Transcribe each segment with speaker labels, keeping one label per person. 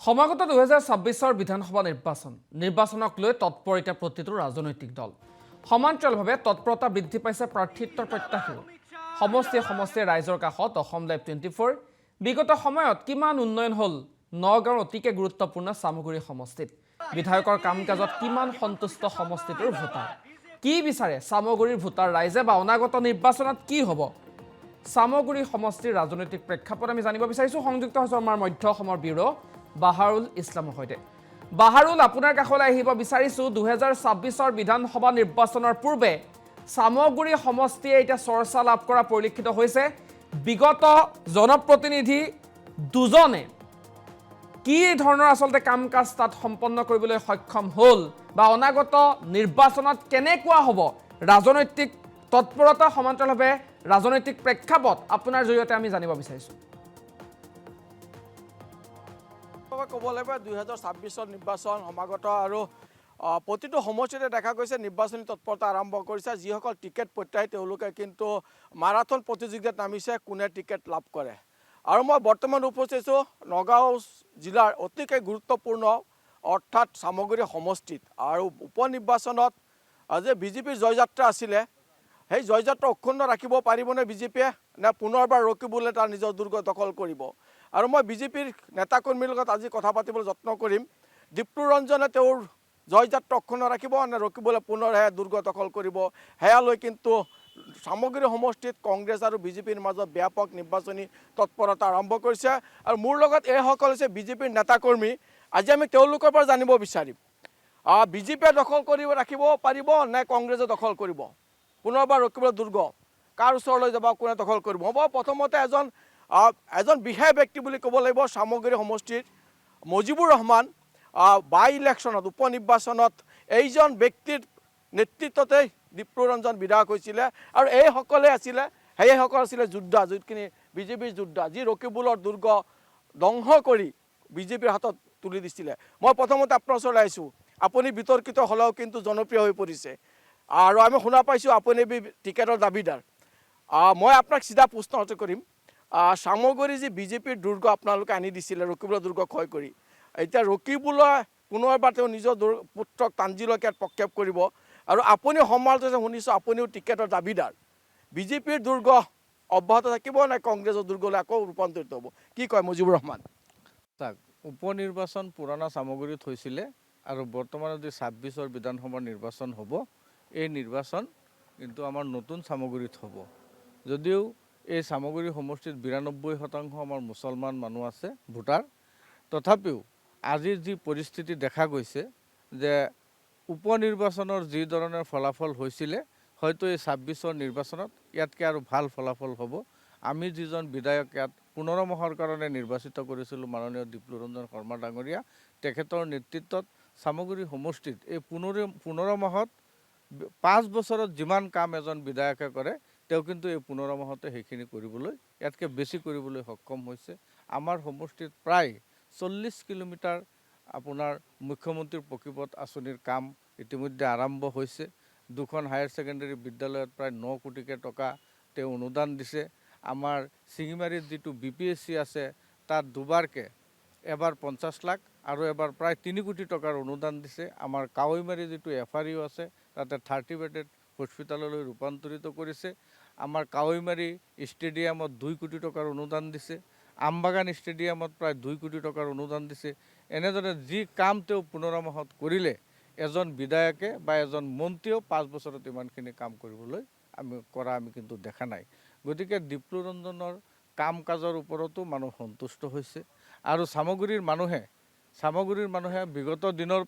Speaker 1: সমাগত 2026 বিধানসভা নিৰ্বাচনক লৈ তৎপৰ এতিয়া প্ৰতিটো ৰাজনৈতিক দল সমান্তৰালভাৱে তৎপৰতা বৃদ্ধি পাইছে প্ৰাৰ্থিত্বৰ প্ৰত্যাশীও সমষ্টিয়ে ৰাইজৰ কাষত অসম লাইভ 24 বিগত সময়ত কিমান উন্নয়ন হ'ল নগাঁৱৰ অতিকে গুৰুত্বপূৰ্ণ সামগুৰি সমষ্টিত বিধায়কৰ কাম-কাজত কিমান সন্তুষ্ট সমষ্টিটোৰ ভোটাৰ কি বিচাৰে সামগুৰিৰ ভোটাৰ ৰাইজে বা অনাগত নিৰ্বাচনত কি হ'ব সামগুৰি সমষ্টিৰ ৰাজনৈতিক প্ৰেক্ষাপট আমি জানিব বিচাৰিছো সংযুক্ত হৈছে আমাৰ মধ্য অসমৰ ব্যুৰো বাহাৰুল ইছলামৰ সৈতে বাহাৰুল আপোনাৰ কাষলৈ আহিব বিচাৰিছো 2026 বিধানসভা নিৰ্বাচনৰ পূৰ্বে সামগুৰি সমষ্টিয়ে এটা চৰ্চা লাভ কৰা পৰিলক্ষিত হৈছে বিগত জনপ্ৰতিনিধি দুজনে কি ধৰণৰ আসলতে কাম-কাজ তাত সম্পন্ন কৰিবলৈ সক্ষম হ'ল বা অনাগত নিৰ্বাচনত কেনেকুৱা হ'ব ৰাজনৈতিক তৎপৰতা সমান্তৰালভাৱে ৰাজনৈতিক প্ৰেক্ষাপট আপোনাৰ জৰিয়তে আমি জানিব বিচাৰিছো
Speaker 2: ক'ব লাগিব 2026 নিৰ্বাচন সমাগত আৰু প্ৰতিটো সমষ্টিতে দেখা গৈছে নিৰ্বাচনী তৎপৰতা আৰম্ভ কৰিছে যিসকল টিকেট প্ৰত্যাশী তেওঁলোকে কিন্তু মাৰাথন প্ৰতিযোগিতাত নামিছে কোনে টিকেট লাভ কৰে আৰু মই বৰ্তমান উপস্থিত আছো নগাঁও জিলাৰ অতিকে গুৰুত্বপূৰ্ণ অৰ্থাৎ সামগুৰি সমষ্টিত আৰু উপনিৰ্বাচনত যে বিজেপিৰ জয়যাত্ৰা আছিলে সেই জয়যাত্ৰা অক্ষুণ্ণ ৰাখিব পাৰিবনে বিজেপিয়ে নে পুনৰবাৰ ৰকিবুলে তাৰ নিজৰ দুৰ্গ দখল কৰিব আৰু মই বিজেপিৰ নেতাকৰ্মীৰ লগত আজি কথা পাতিবলৈ যত্ন কৰিম দীপ্তু ৰঞ্জনে তেওঁৰ জয়যাত্ৰা অক্ষুণ্ণ ৰাখিব নে ৰকিবুলে পুনৰ দুৰ্গ দখল কৰিব হেয়ালৈ কিন্তু সামগুৰি সমষ্টিত কংগ্ৰেছ আৰু বিজেপিৰ মাজত ব্যাপক নিৰ্বাচনী তৎপৰতা আৰম্ভ কৰিছে আৰু মোৰ লগত এইসকল হৈছে বিজেপিৰ নেতাকৰ্মী আজি আমি তেওঁলোকৰ পৰা জানিব বিচাৰিম বিজেপিয়ে দখল কৰিব ৰাখিব পাৰিব নে কংগ্ৰেছে দখল কৰিব পুনৰবাৰ ৰকিবুলৰ দুৰ্গ কাৰ ওচৰলৈ যাব কোনে দখল কৰিব হ'ব প্ৰথমতে এজন বিশেষ ব্যক্তি বুলি ক'ব লাগিব সামগুৰি সমষ্টিৰ মুজিবুৰ ৰহমান বাই ইলেকশ্যনত উপনিৰ্বাচনত এইজন ব্যক্তিৰ নেতৃত্বতে দীপ্তু ৰঞ্জন বিধায়ক হৈছিলে আৰু এইসকলে আছিলে যোদ্ধা যিখিনি বিজেপিৰ যোদ্ধা যি ৰকিবুলৰ দুৰ্গ ধ্বংস কৰি বিজেপিৰ হাতত তুলি দিছিলে মই প্ৰথমতে আপোনাৰ ওচৰলৈ আহিছোঁ আপুনি বিতৰ্কিত হ'লেও কিন্তু জনপ্ৰিয় হৈ পৰিছে আৰু আমি শুনা পাইছোঁ আপুনি টিকেটৰ দাবীদাৰ মই আপোনাক চিধা প্ৰশ্ন কৰিম সামগুৰি যি বিজেপিৰ দুৰ্গ আপোনালোকে আনি দিছিলে ৰকিবুলৰ দুৰ্গ ক্ষয় কৰি এতিয়া ৰকিবুলৰ পুনৰবাৰ তেওঁ নিজৰ পুত্ৰক তাঞ্জিলক ইয়াত প্ৰক্ষেপ কৰিব আৰু আপুনি সমালোচনা শুনিছোঁ আপুনিও টিকেটৰ দাবীদাৰ বিজেপিৰ দুৰ্গ অব্যাহত থাকিব নে কংগ্ৰেছৰ দুৰ্গলৈ আকৌ ৰূপান্তৰিত হ'ব কি কয় মুজিবুৰ ৰহমান
Speaker 3: চাওক উপনিৰ্বাচন পুৰণা সামগুৰিত হৈছিলে আৰু বৰ্তমানে যদি 26 বিধানসভাৰ নিৰ্বাচন হ'ব এই নিৰ্বাচন কিন্তু আমাৰ নতুন সামগুৰিত হ'ব যদিও এই সামগুৰি সমষ্টিত 92% আমাৰ মুছলমান মানুহ আছে ভোটাৰ তথাপিও আজিৰ যি পৰিস্থিতি দেখা গৈছে যে উপনিৰ্বাচনৰ যি ধৰণৰ ফলাফল হৈছিলে হয়তো এই 26 নিৰ্বাচনত ইয়াতকৈ আৰু ভাল ফলাফল হ'ব আমি যিজন বিধায়ক ইয়াত 15 মাহৰ কাৰণে নিৰ্বাচিত কৰিছিলোঁ মাননীয় দীপ্তু ৰঞ্জন শৰ্মা ডাঙৰীয়া তেখেতৰ নেতৃত্বত সামগুৰি সমষ্টিত এই 15 মাহত 5 বছৰত যিমান কাম এজন বিধায়কে কৰে তেওঁ কিন্তু এই 15 মাহতে সেইখিনি কৰিবলৈ ইয়াতকৈ বেছি কৰিবলৈ সক্ষম হৈছে আমাৰ সমষ্টিত প্ৰায় 40 কিলোমিটাৰ আপোনাৰ মুখ্যমন্ত্ৰীৰ পকীপথ আঁচনিৰ কাম ইতিমধ্যে আৰম্ভ হৈছে দুখন হায়াৰ ছেকেণ্ডাৰী বিদ্যালয়ত প্ৰায় 9 কোটিকে টকা তেওঁ অনুদান দিছে আমাৰ চিঙিমাৰীত যিটো BPSC আছে তাত দুবাৰকৈ এবাৰ 50 লাখ আৰু এবাৰ প্ৰায় 3 কোটি টকাৰ অনুদান দিছে আমাৰ কাৱৈমাৰী যিটো FRU আছে তাতে 30 বেডেড হস্পিটাললৈ ৰূপান্তৰিত কৰিছে আমাৰ কাৱৈমাৰী ষ্টেডিয়ামত 2 কোটি টকাৰ অনুদান দিছে আমবাগান ষ্টেডিয়ামত প্ৰায় 2 কোটি টকাৰ অনুদান দিছে এনেদৰে যি কাম তেওঁ 15 মাহত কৰিলে এজন বিধায়কে বা এজন মন্ত্ৰীও 5 বছৰত ইমানখিনি কাম কৰিবলৈ আমি কিন্তু দেখা নাই গতিকে দীপ্তু ৰঞ্জনৰ কাম কাজৰ ওপৰতো মানুহ সন্তুষ্ট হৈছে আৰু সামগুৰিৰ মানুহে বিগত দিনৰ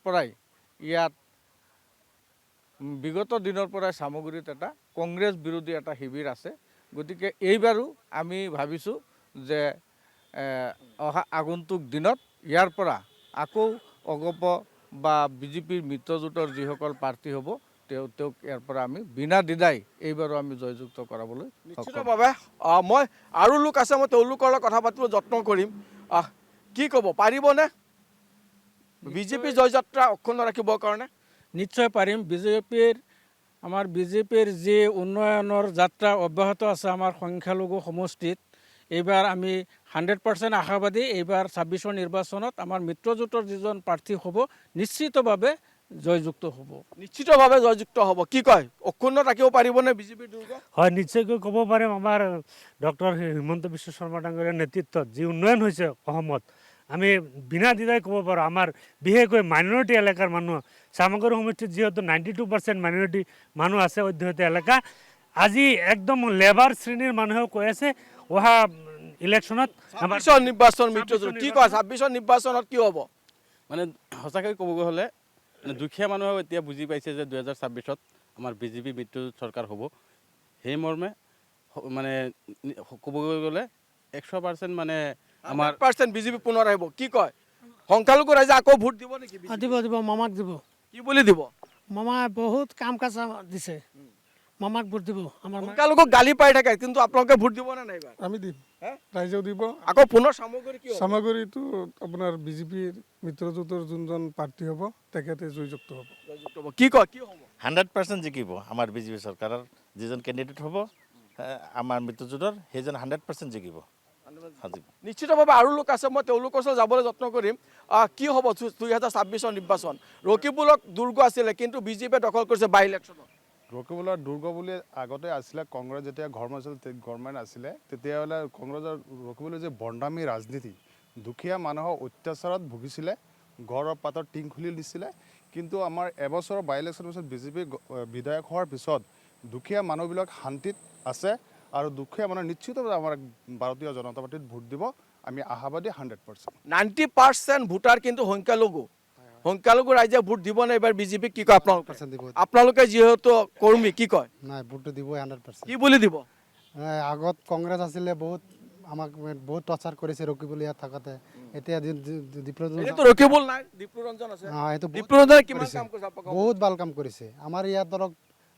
Speaker 3: পৰাই সামগুৰিত এটা কংগ্ৰেছ বিৰোধী এটা শিবিৰ আছে গতিকে এইবাৰো আমি ভাবিছোঁ যে অহা আগন্তুক দিনত ইয়াৰ পৰা আকৌ অগপ বা বিজেপিৰ মিত্ৰজোঁটৰ যিসকল প্ৰাৰ্থী হ'ব তেওঁক ইয়াৰ পৰা আমি বিনা দ্বিধাই এইবাৰো আমি জয়যুক্ত কৰাবলৈ
Speaker 2: নিশ্চিতভাৱে মই আৰু লোক আছে মই তেওঁলোকৰ লগত কথা পাতিবলৈ যত্ন কৰিম কি ক'ব পাৰিবনে বিজেপিৰ জয়যাত্ৰা অক্ষুণ্ণ ৰাখিবৰ কাৰণে
Speaker 4: নিশ্চয় পাৰিম আমাৰ বিজেপিৰ যি উন্নয়নৰ যাত্ৰা অব্যাহত আছে আমাৰ সংখ্যালঘু সমষ্টিত এইবাৰ আমি 100% আশাবাদী এইবাৰ 26ৰ নিৰ্বাচনত আমাৰ মিত্ৰজোঁটৰ যিজন প্ৰাৰ্থী হ'ব নিশ্চিতভাৱে জয়যুক্ত হ'ব।
Speaker 2: নিশ্চিতভাৱে জয়যুক্ত হ'ব। কি কয় অক্ষুণ্ণ ৰাখিব পাৰিবনে বিজেপিৰ দুৰ্গ?
Speaker 5: হয়, নিশ্চয়কৈ ক'ব পাৰিম। আমাৰ ডক্টৰ হিমন্ত বিশ্ব শৰ্মা ডাঙৰীয়াৰ নেতৃত্বত যি উন্নয়ন হৈছে অসমত, আমি বিনা দ্বিধাই ক'ব পাৰোঁ আমাৰ বিশেষকৈ মাইনৰিটি এলেকাৰ মানুহ, চামগুৰি সমষ্টিত যিহেতু 92% মাইনৰিটি মানুহ আছে অধ্যুষিত এলেকা, আজি একদম লেবাৰ শ্ৰেণীৰ মানুহেও কৈ আছে অহা ইলেকশ্যনত আমাৰ
Speaker 2: 26ৰ নিৰ্বাচন মিত্ৰজোঁট কি কয় 26ৰ নিৰ্বাচনত কি হ'ব?
Speaker 6: মানে সঁচাকৈ ক'ব গ'লে মানে দুখীয়া মানুহেও এতিয়া বুজি পাইছে যে 2026ত আমাৰ বিজেপি মিত্ৰজোঁট চৰকাৰ হ'ব। সেই মৰ্মে মানে ক'ব গ'লে 100% মানে আমাৰ
Speaker 2: 100% বিজেপি পুনৰ আহিব। কি কয় সংখ্যালঘু ৰাইজে আকৌ ভোট দিব নেকি?
Speaker 7: দিব দিব মামাক দিব।
Speaker 2: কি বুলি দিব?
Speaker 7: মামা বহুত কাম কাজ দিছে, মামাক ভোট দিব। আমাৰ
Speaker 2: সংখ্যালঘুক গালি পাই থাকে, কিন্তু আপোনালোকে ভোট দিব নে নাই এইবাৰ?
Speaker 8: আমি দিম,
Speaker 2: হে?
Speaker 8: ৰাইজেও দিব।
Speaker 2: আকৌ পুনৰ সামগ্ৰী কি হ'ব?
Speaker 8: চামগুৰিটো আপোনাৰ বিজেপিৰ মিত্ৰজোঁটৰ যোনজন প্ৰাৰ্থী হ'ব তেখেতে জয়যুক্ত হ'ব।
Speaker 2: জয়যুক্ত হ'ব। কি কয় কি হ'ব?
Speaker 9: 100% জিকিব আমাৰ বিজেপি চৰকাৰৰ যিজন কেণ্ডিডেট হ'ব আমাৰ মিত্ৰজোঁটৰ সেইজন 100% জিকিব।
Speaker 2: নিশ্চিতভাৱে আৰু লোক আছে, মই তেওঁলোকৰ ওচৰত যাবলৈ যত্ন কৰিম। কি হ'ব 2026ৰ নিৰ্বাচন? ৰকিবুলক দুৰ্গ আছিলে, কিন্তু বিজেপিয়ে দখল কৰিছে বাই ইলেকশ্যনত।
Speaker 10: ৰকিবুলৰ দুৰ্গ বুলি আগতে আছিলে, কংগ্ৰেছ যেতিয়া গভৰ্ণমেণ্ট আছিলে তেতিয়াহ'লে কংগ্ৰেছৰ ৰকিবুলৰ যে বণ্ডামী ৰাজনীতি, দুখীয়া মানুহৰ অত্যাচাৰত ভুগিছিলে, ঘৰৰ পাতত টিং খুলি দিছিলে। কিন্তু আমাৰ এবছৰৰ বাই ইলেকশ্যনৰ পিছত বিজেপি বিধায়ক হোৱাৰ পিছত দুখীয়া মানুহবিলাক শান্তিত আছে আৰু দুখীয়া মানুহ নিশ্চিতভাৱে আমাৰ ভাৰতীয় জনতা পাৰ্টীত ভোট দিব। আমি আশাবাদী 100%।
Speaker 2: 90% ভোটাৰ কিন্তু সংখ্যালঘু ৰাইজে ভোট দিব নে এইবাৰ বিজেপিক? কি কয় আপোনালোকে যিহেতু কৰ্মী, কি কয়?
Speaker 11: নাই, ভোটটো দিবই 100%।
Speaker 2: কি বুলি দিব?
Speaker 11: আগত কংগ্ৰেছ আছিলে, আমাক বহুত টৰ্চাৰ কৰিছে ৰকিবুল ইয়াত থাকোঁতে। এতিয়া
Speaker 2: এইটো ৰকিবুল নাই, দীপ্লুৰঞ্জন আছে।
Speaker 11: এইটো
Speaker 2: দীপ্লুৰঞ্জনে কিমান কাম কৰিছে?
Speaker 11: বহুত ভাল কাম কৰিছে। আমাৰ ইয়াত ধৰক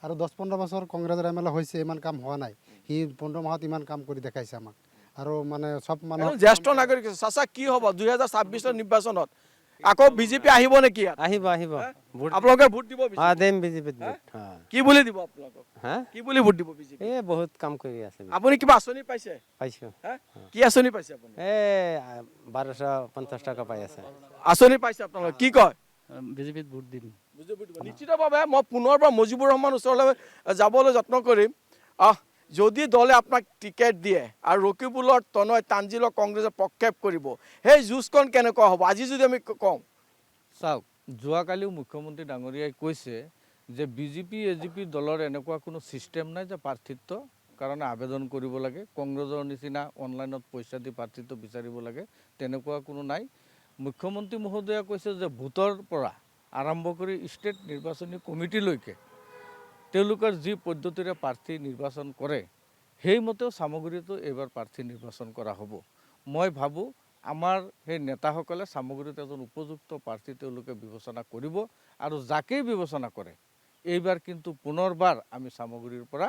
Speaker 11: আৰু 10-15 বছৰ কংগ্ৰেছৰ MLA হৈছে, ইমান কাম হোৱা নাই। সি 15 মাহত ইমান কাম কৰি দেখাইছে আমাক। আৰু মানে চব মানুহ
Speaker 2: জ্যেষ্ঠ নাগৰিক চাচা, কি হ'ব 2026ৰ নিৰ্বাচনত? আকৌ বিজেপি আহিব নেকি ইয়াত?
Speaker 12: আহিব
Speaker 2: আপোনালোকে ভোট দিব?
Speaker 12: দেম বিজেপিত
Speaker 2: কি বুলি দিব আপোনালোকক? কি বুলি ভোট দিব বিজেপি?
Speaker 12: এই বহুত কাম কৰি আছে।
Speaker 2: আপুনি কিবা আঁচনি পাইছে?
Speaker 12: পাইছো।
Speaker 2: কি আঁচনি পাইছে আপুনি?
Speaker 12: 1250 টকা পাই আছে।
Speaker 2: আঁচনি পাইছে আপোনালোকে? কি কয়?
Speaker 4: বিজেপিত ভোট দিম।
Speaker 2: নিশ্চিতভাৱে মই পুনৰবাৰ মুজিবুৰ ৰহমান ওচৰলৈ যাবলৈ যত্ন কৰিম। যদি দলে আপোনাক টিকেট দিয়ে আৰু ৰকিবুলৰ তনয় তানজিলক কংগ্ৰেছে প্ৰক্ষেপ কৰিব, সেই যুঁজখন কেনেকুৱা হ'ব? আজি যদি আমি কওঁ,
Speaker 3: চাওক, যোৱাকালিও মুখ্যমন্ত্ৰী ডাঙৰীয়াই কৈছে যে বিজেপি এজিপি দলৰ এনেকুৱা কোনো ছিষ্টেম নাই যে প্ৰাৰ্থিত্ব কাৰণে আবেদন কৰিব লাগে, কংগ্ৰেছৰ নিচিনা অনলাইনত পইচা দি প্ৰাৰ্থিত্ব বিচাৰিব লাগে, তেনেকুৱা কোনো নাই। মুখ্যমন্ত্ৰী মহোদয়ে কৈছে যে ভোটৰ পৰা আৰম্ভ কৰি ষ্টেট নিৰ্বাচনী কমিটিলৈকে তেওঁলোকৰ যি পদ্ধতিৰে প্ৰাৰ্থী নিৰ্বাচন কৰে, সেইমতেও চামগুৰিতো এইবাৰ প্ৰাৰ্থী নিৰ্বাচন কৰা হ'ব। মই ভাবোঁ আমাৰ সেই নেতাসকলে চামগুৰিত এজন উপযুক্ত প্ৰাৰ্থী তেওঁলোকে বিবেচনা কৰিব, আৰু যাকেই বিবেচনা কৰে এইবাৰ কিন্তু পুনৰবাৰ আমি চামগুৰিৰ পৰা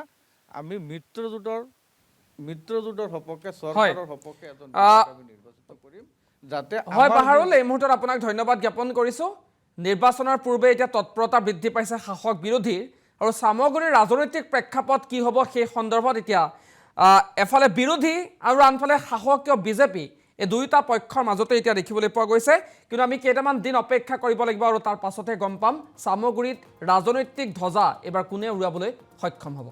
Speaker 3: আমি মিত্ৰজোঁটৰ সপক্ষে, চৰকাৰৰ সপক্ষে এজন আমি নিৰ্বাচিত কৰিম, যাতে
Speaker 1: হয় বাহাৰুল, এই মুহূৰ্তত আপোনাক ধন্যবাদ জ্ঞাপন কৰিছোঁ। নিৰ্বাচনৰ পূৰ্বে এতিয়া তৎপৰতা বৃদ্ধি পাইছে শাসক বিৰোধীৰ, আৰু চামগুৰিৰ ৰাজনৈতিক প্ৰেক্ষাপট কি হ'ব সেই সন্দৰ্ভত এতিয়া এফালে বিৰোধী আৰু আনফালে শাসকীয় বিজেপি, এই দুয়োটা পক্ষৰ মাজতে এতিয়া দেখিবলৈ পোৱা গৈছে। কিন্তু আমি কেইটামান দিন অপেক্ষা কৰিব লাগিব, আৰু তাৰ পাছতহে গম পাম চামগুৰিত ৰাজনৈতিক ধ্বজা এইবাৰ কোনে উৰুৱাবলৈ সক্ষম হ'ব।